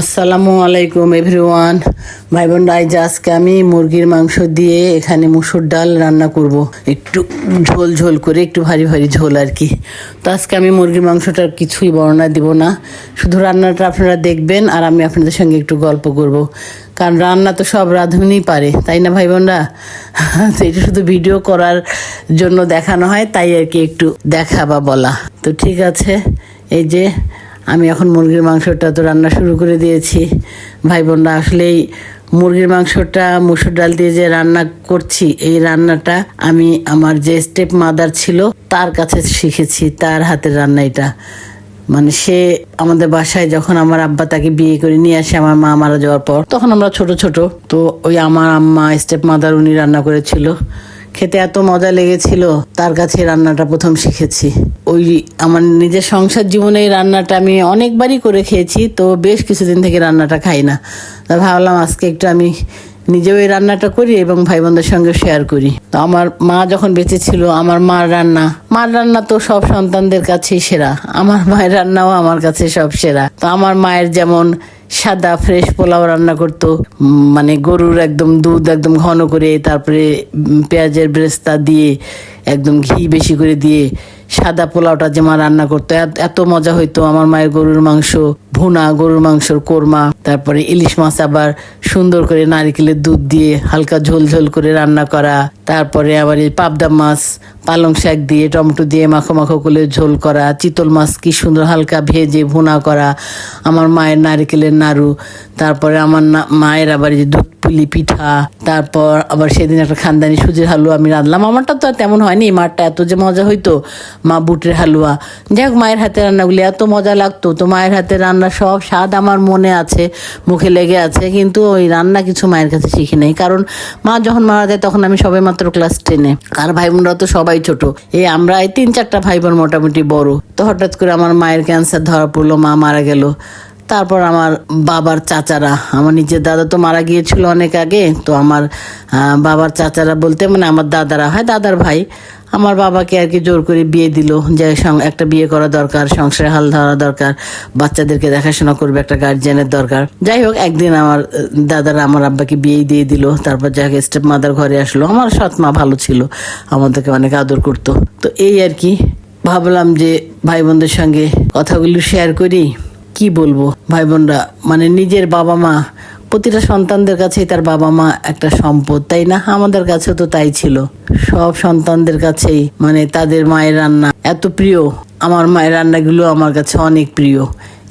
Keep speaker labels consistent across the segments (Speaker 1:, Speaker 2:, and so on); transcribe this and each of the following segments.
Speaker 1: আসসালামু আলাইকুম এভরিওয়ান। ভাই বোনরা, আজকে আমি মুরগির মাংস দিয়ে এখানে মুসুর ডাল রান্না করব, একটু ঝোল ঝোল করে, একটু ভারী ভারী ঝোল আর কি। তো আজকে আমি মুরগির মাংসটার কিছুই বর্ণনা দিব না, শুধু রান্নাটা আপনারা দেখবেন আর আমি আপনাদের সঙ্গে একটু গল্প করব, কারণ রান্না তো সব রাঁধুনিই পারে, তাই না ভাই বোনরা? তো এটা শুধু ভিডিও করার জন্য দেখানো হয়, তাই আর কি একটু দেখা বা বলা। তো ঠিক আছে, এই যে আমি এখন মুরগির মাংসটা তো রান্না শুরু করে দিয়েছি। ভাই বোনরা, আসলেই মুরগির মাংসটা মুসুর ডাল দিয়ে যে রান্না করছি, এই রান্নাটা আমি আমার যে স্টেপ মাদার ছিল তার কাছে শিখেছি, তার হাতের রান্না এটা। মানে সে আমাদের বাসায় যখন আমার আব্বা তাকে বিয়ে করে নিয়ে আসে আমার মা মারা যাওয়ার পর, তখন আমরা ছোট ছোট, তো ওই আমার আম্মা স্টেপ মাদার উনি রান্না করেছিল, খেতে এত মজা লেগেছিল, তার কাছে রান্নাটা প্রথম শিখেছি। ওই আমার নিজের সংসার জীবনে এই রান্নাটা আমি অনেকবারই করে খেয়েছি, তো বেশ কিছুদিন থেকে রান্নাটা খাই না। তা ভাবলাম আজকে একটু আমি নিজেও এই রান্নাটা করি এবং ভাই বোনদের সঙ্গে শেয়ার করি। তো আমার মা যখন বেঁচে ছিল, আমার মার রান্না তো সব সন্তানদের কাছেই সেরা। আমার মায়ের রান্নাও আমার কাছে সব সেরা। তো আমার মায়ের যেমন সাদা ফ্রেশ পোলাও রান্না করতো, মানে গরুর একদম দুধ একদম ঘন করে, তারপরে পেঁয়াজের বেরেস্তা দিয়ে একদম ঘি বেশি করে দিয়ে সাদা পোলাওটা যে মা রান্না করতো, এত মজা হইতো। আমার মায়ের গরুর মাংস ভুনা, গরুর মাংসর কোরমা, তারপরে ইলিশ মাছ আবার সুন্দর করে নারিকেলের দুধ দিয়ে হালকা ঝোল ঝোল করে রান্না করা, তারপরে আবার এই পাবদা মাছ পালং শাক দিয়ে টমেটো দিয়ে মাখো মাখো করে ঝোল করা, চিতল মাছ কি সুন্দর হালকা ভেজে ভুনা করা, আমার মায়ের নারিকেলের নাড়ু, তারপরে আমার মায়ের আবার যে দুধ পুলি পিঠা, তারপর আবার সেদিন একটা খানদানি সুজির হালুয়া আমি রাঁধলাম। আমারটা তো আর তেমন হয়নি, মারটা এত যে মজা হইতো, মা বুটের হালুয়া। যাই হোক, মায়ের হাতের রান্নাগুলি এত মজা লাগতো। তো মায়ের হাতের রান্না সব স্বাদ আমার মনে আছে, মুখে লেগে আছে, কিন্তু ওই রান্না কিছু মায়ের কাছে শিখি নাই, কারণ মা যখন মারা যায় তখন আমি সবে মাত্র ক্লাস 10-এ, আর ভাই বোনরা তো সবাই ছোট। আমরা এই 3-4টা ভাই বোন মোটামুটি বড়। তো হঠাৎ করে আমার মায়ের ক্যান্সার ধরা পড়লো, মা মারা গেল। তারপর আমার বাবার চাচারা, আমার নিজের দাদা তো মারা গিয়েছিল অনেক আগে, তো আমার বাবার চাচারা বলতে মানে আমার দাদারা হয়, দাদার ভাই, আমার বাবাকে আর কি জোর করে বিয়ে দিল, যে একটা বিয়ে করা দরকার, সংসারে হাল ধরা দরকার, বাচ্চাদেরকে দেখাশোনা করবে, একটা গার্জিয়ানের দরকার। যাই হোক, একদিন আমার দাদারা আমার আব্বাকে বিয়ে দিয়ে দিল। তারপর যাই হোক, স্টেপ মাদার ঘরে আসলো। আমার সৎ মা ভালো ছিল, আমাদেরকে অনেক আদর করতো। তো এই আর কি, ভাবলাম যে ভাই বোনদের সঙ্গে কথাগুলো শেয়ার করি। কি বলবো ভাই বোনরা, মানে নিজের বাবা মা, প্রতিটা সন্তানদের কাছেই তার বাবা মা একটা সম্পদ, তাই না? আমাদের কাছেও তো তাই ছিল। সব সন্তানদের কাছেই মানে তাদের মায়ের রান্না এত প্রিয়। আমার মায়ের রান্নাগুলো আমার কাছে অনেক প্রিয়,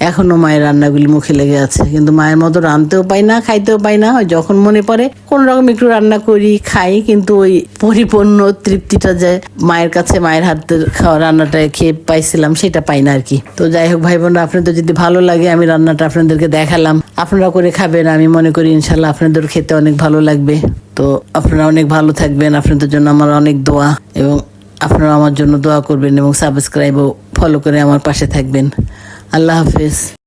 Speaker 1: এখনো মায়ের রান্নাগুলি মুখে লেগে আছে, কিন্তু মায়ের মতো রাঁধতেও পাই না, খাইতেও পাই না। যখন মনে পড়ে কোন রকম একটু রান্না করি, খাই, কিন্তু ওই পরিপূর্ণ তৃপ্তিটা যে মায়ের কাছে মায়ের হাতের খাওয়া রান্নাটা খেয়ে পাইছিলাম, সেটা পাই না আর কি। তো যাই হোক ভাই বোনরা, আপনাদের যদি ভালো লাগে আমি রান্নাটা আপনাদেরকে দেখালাম, আপনারা করে খাবেন, আমি মনে করি ইনশাল্লাহ আপনাদের খেতে অনেক ভালো লাগবে। তো আপনারা অনেক ভালো থাকবেন, আপনাদের জন্য আমার অনেক দোয়া, এবং আপনারা আমার জন্য দোয়া করবেন এবং সাবস্ক্রাইব ও ফলো করে আমার পাশে থাকবেন। আল্লাহ হাফেজ।